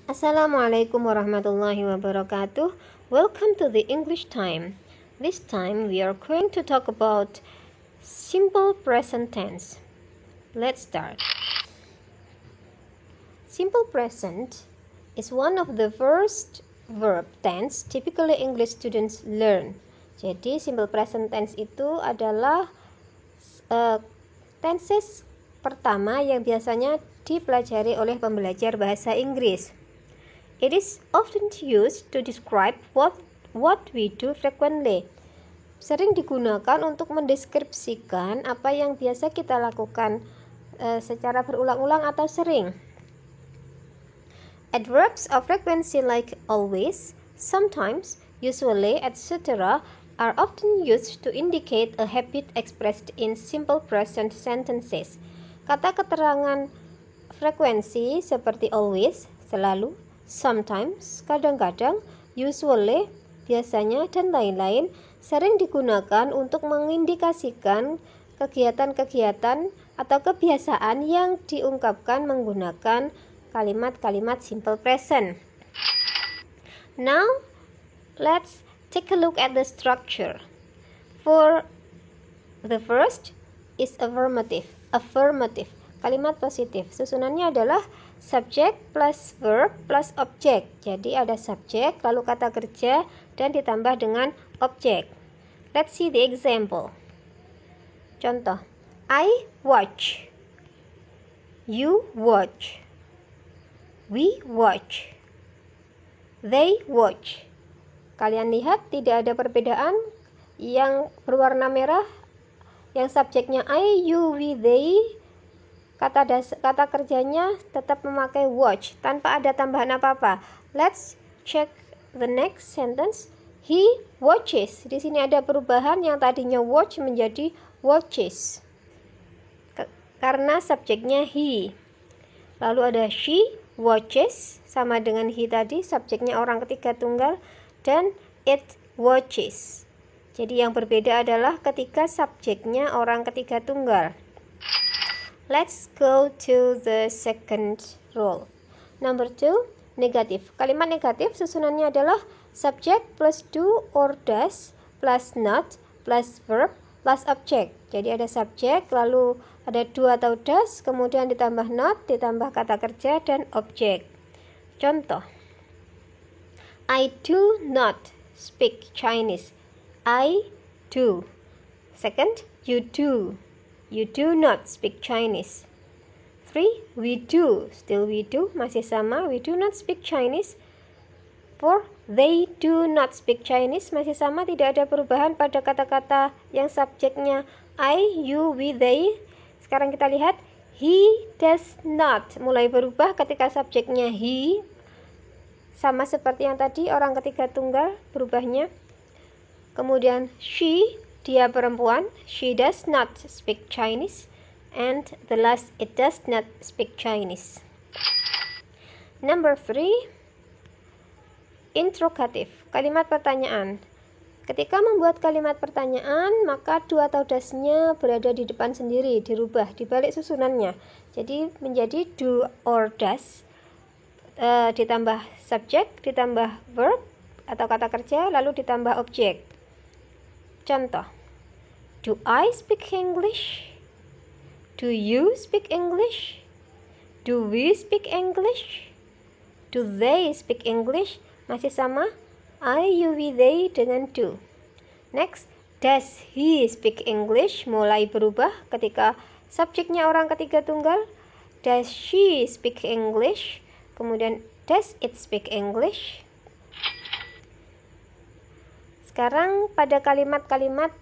Assalamualaikum warahmatullahi wabarakatuh. Welcome to the English time. This time we are going to talk about simple present tense. Let's start. Simple present is one of the first verb tense typically English students learn. Jadi simple present tense itu adalah tenses pertama yang biasanya dipelajari oleh pembelajar bahasa Inggris. It is often used to describe what we do frequently. Sering digunakan untuk mendeskripsikan apa yang biasa kita lakukan secara berulang-ulang atau sering. Adverbs of frequency like always, sometimes, usually, etc. are often used to indicate a habit expressed in simple present sentences. Kata keterangan frekuensi seperti always, selalu, sometimes, kadang-kadang, usually, biasanya, dan lain-lain sering digunakan untuk mengindikasikan kegiatan-kegiatan atau kebiasaan yang diungkapkan menggunakan kalimat-kalimat simple present. Now, let's take a look at the structure. For the first is affirmative. Affirmative, kalimat positif. Susunannya adalah subject plus verb plus object. Jadi ada subjek, lalu kata kerja, dan ditambah dengan objek. Let's see the example. Contoh, I watch. You watch. We watch. They watch. Kalian lihat tidak ada perbedaan. Yang berwarna merah, yang subjeknya I, you, we, they, kata kerjanya tetap memakai watch tanpa ada tambahan apa-apa. Let's check the next sentence. He watches. Di sini ada perubahan, yang tadinya watch menjadi watches karena subjeknya he. Lalu ada she watches, sama dengan he tadi, subjeknya orang ketiga tunggal, dan it watches. Jadi yang berbeda adalah ketika subjeknya orang ketiga tunggal. Let's go to the second rule. Number 2, negatif. Kalimat negatif susunannya adalah subject plus do or does plus not plus verb plus object. Jadi ada subjek, lalu ada do atau does, kemudian ditambah not, ditambah kata kerja, dan objek. Contoh, I do not speak Chinese. I do. Second, you do. You do not speak Chinese. 3, we do. Still we do, masih sama, we do not speak Chinese. 4, they do not speak Chinese, masih sama, tidak ada perubahan pada kata-kata yang subjeknya I, you, we, they. Sekarang kita lihat, he does not, mulai berubah ketika subjeknya he, sama seperti yang tadi, orang ketiga tunggal berubahnya. Kemudian she, dia perempuan, she does not speak Chinese. And the last, it does not speak Chinese. Number 3, interrogative, kalimat pertanyaan. Ketika membuat kalimat pertanyaan, maka do atau does-nya berada di depan sendiri, dirubah, dibalik susunannya. Jadi menjadi do or does, ditambah subject, ditambah verb atau kata kerja, lalu ditambah objek. Contoh, do I speak English? Do you speak English? Do we speak English? Do they speak English? Masih sama, I, you, we, they dengan do. Next, does he speak English? Mulai berubah ketika subjeknya orang ketiga tunggal. Does she speak English? Kemudian, does it speak English? Sekarang pada kalimat-kalimat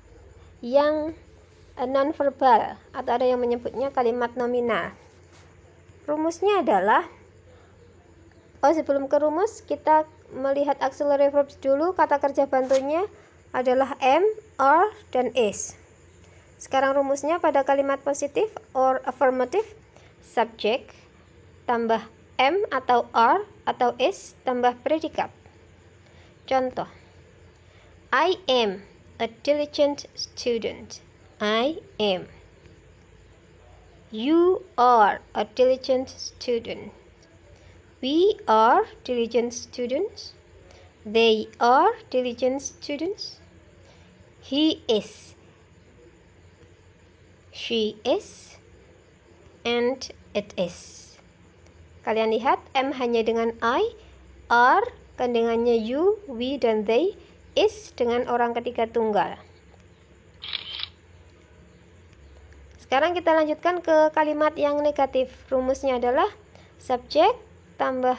yang non-verbal, atau ada yang menyebutnya kalimat nominal. Rumusnya adalah, sebelum ke rumus, kita melihat auxiliary verbs dulu. Kata kerja bantunya adalah am, are, dan is. Sekarang rumusnya pada kalimat positif or affirmative, subject tambah am atau are atau is tambah predikat. Contoh, I am a diligent student. I am. You are a diligent student. We are diligent students. They are diligent students. He is. She is. And it is. Kalian lihat am hanya dengan I, are gandengannya you, we, dan they, is dengan orang ketiga tunggal. Sekarang kita lanjutkan ke kalimat yang negatif. Rumusnya adalah subjek tambah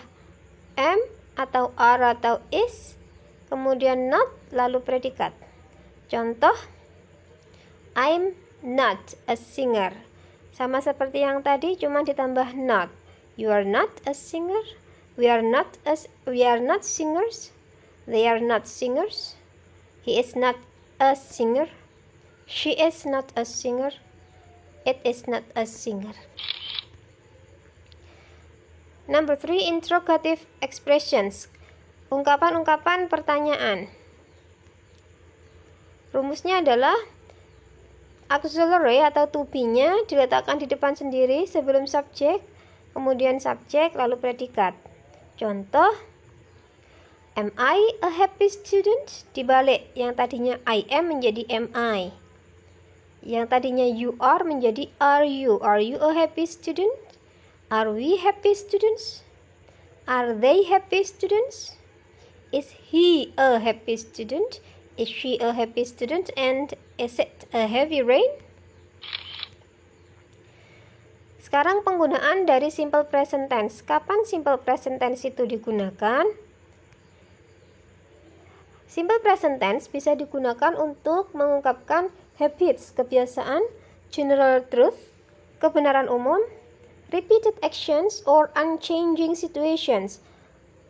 am atau are atau is, kemudian not, lalu predikat. Contoh, I'm not a singer. Sama seperti yang tadi, cuma ditambah not. You are not a singer. We are not singers. They are not singers. He is not a singer. She is not a singer. It is not a singer. Number 3, interrogative expressions. Ungkapan-ungkapan pertanyaan. Rumusnya adalah auxiliary atau to be-nya diletakkan di depan sendiri sebelum subjek, kemudian subjek, lalu predikat. Contoh, am I a happy student? Dibalik, yang tadinya I am menjadi am I. Yang tadinya you are menjadi are you. Are you a happy student? Are we happy students? Are they happy students? Is he a happy student? Is she a happy student? And is it a heavy rain? Sekarang penggunaan dari simple present tense. Kapan simple present tense itu digunakan? Simple present tense bisa digunakan untuk mengungkapkan habits, kebiasaan, general truth, kebenaran umum, repeated actions, or unchanging situations.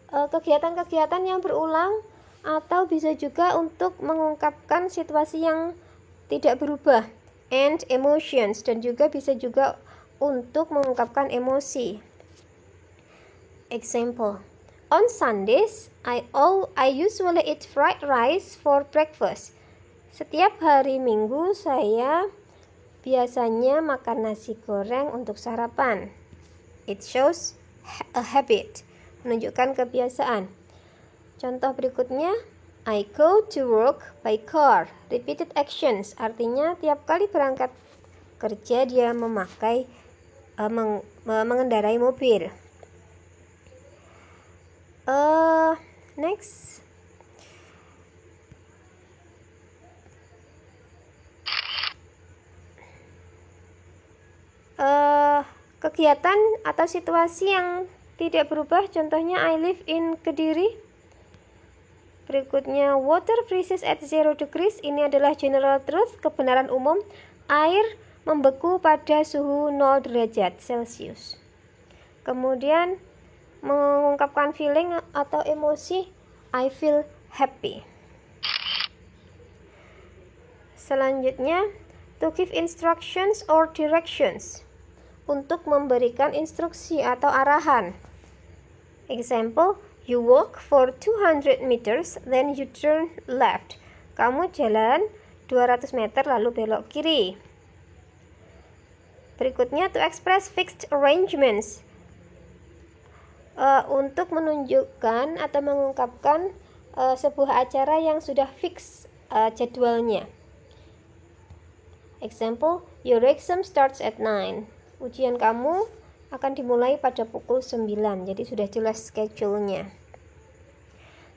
Kegiatan-kegiatan yang berulang, atau bisa juga untuk mengungkapkan situasi yang tidak berubah, and emotions, dan juga bisa juga untuk mengungkapkan emosi. Example, on Sundays, I usually eat fried rice for breakfast. Setiap hari Minggu saya biasanya makan nasi goreng untuk sarapan. It shows a habit, menunjukkan kebiasaan. Contoh berikutnya, I go to work by car. Repeated actions, artinya tiap kali berangkat kerja dia mengendarai mobil. Next. Kegiatan atau situasi yang tidak berubah, contohnya I live in Kediri. Berikutnya, water freezes at 0 degrees. Ini adalah general truth, kebenaran umum. Air membeku pada suhu 0 derajat Celcius. Kemudian mengungkapkan feeling atau emosi, I feel happy. Selanjutnya, to give instructions or directions, untuk memberikan instruksi atau arahan. Example, you walk for 200 meters, then you turn left. Kamu jalan 200 meter lalu belok kiri. Berikutnya, to express fixed arrangements, untuk menunjukkan atau mengungkapkan sebuah acara yang sudah fix jadwalnya. Example, your exam starts at 9. Ujian kamu akan dimulai pada pukul 9, jadi sudah jelas schedule-nya.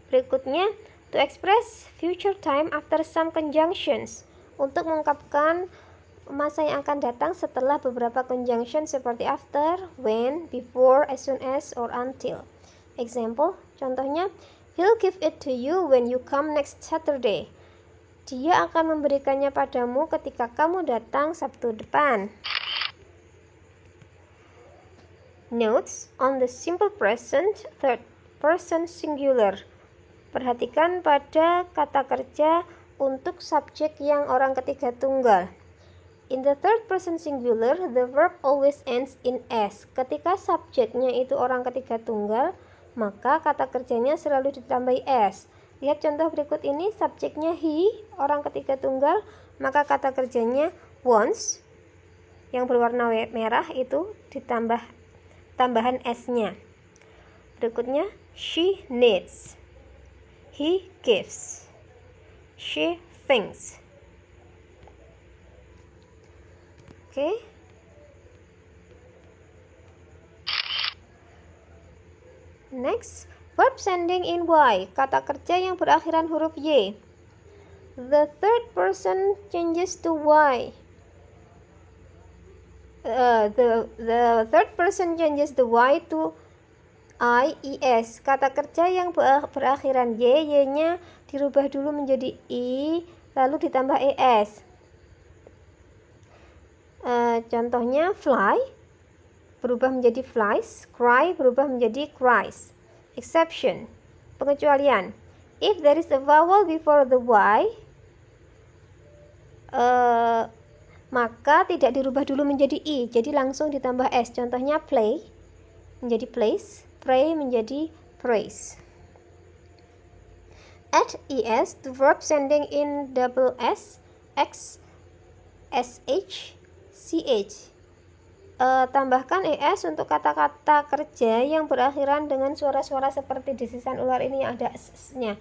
Berikutnya, to express future time after some conjunctions, untuk mengungkapkan masa yang akan datang setelah beberapa conjunction seperti after, when, before, as soon as, or until. Example, contohnya, he'll give it to you when you come next Saturday. Dia akan memberikannya padamu ketika kamu datang Sabtu depan. Notes on the simple present third person singular. Perhatikan pada kata kerja untuk subjek yang orang ketiga tunggal. In the third person singular, the verb always ends in s. Ketika subjeknya itu orang ketiga tunggal, maka kata kerjanya selalu ditambahi s. Lihat contoh berikut ini, subjeknya he, orang ketiga tunggal, maka kata kerjanya wants, yang berwarna merah itu ditambah tambahan s-nya. Berikutnya, she needs. He gives. She thinks. Oke. Next, verb ending in Y. Kata kerja yang berakhiran huruf Y. The third person changes to Y. The third person changes the Y to I-E-S. Kata kerja yang berakhiran Y, Y-nya dirubah dulu menjadi I, lalu ditambah ES. Contohnya, fly berubah menjadi flies, cry berubah menjadi cries. Exception, pengecualian. If there is a vowel before the Y, maka tidak dirubah dulu menjadi I, jadi langsung ditambah S. Contohnya, play menjadi place, pray menjadi praise. Add ES to verbs ending in double S, X, SH, CH. Tambahkan ES untuk kata-kata kerja yang berakhiran dengan suara-suara seperti desisan ular ini yang ada S-nya,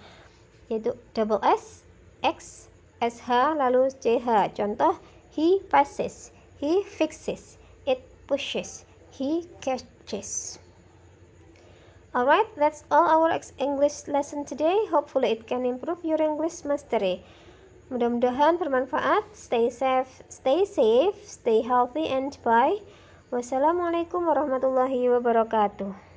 yaitu double S, X, SH, lalu CH. Contoh, he passes, he fixes, it pushes, he catches. Alright, that's all our English lesson today. Hopefully it can improve your English mastery. Mudah-mudahan bermanfaat. Stay safe, stay healthy, and bye. Wassalamualaikum warahmatullahi wabarakatuh.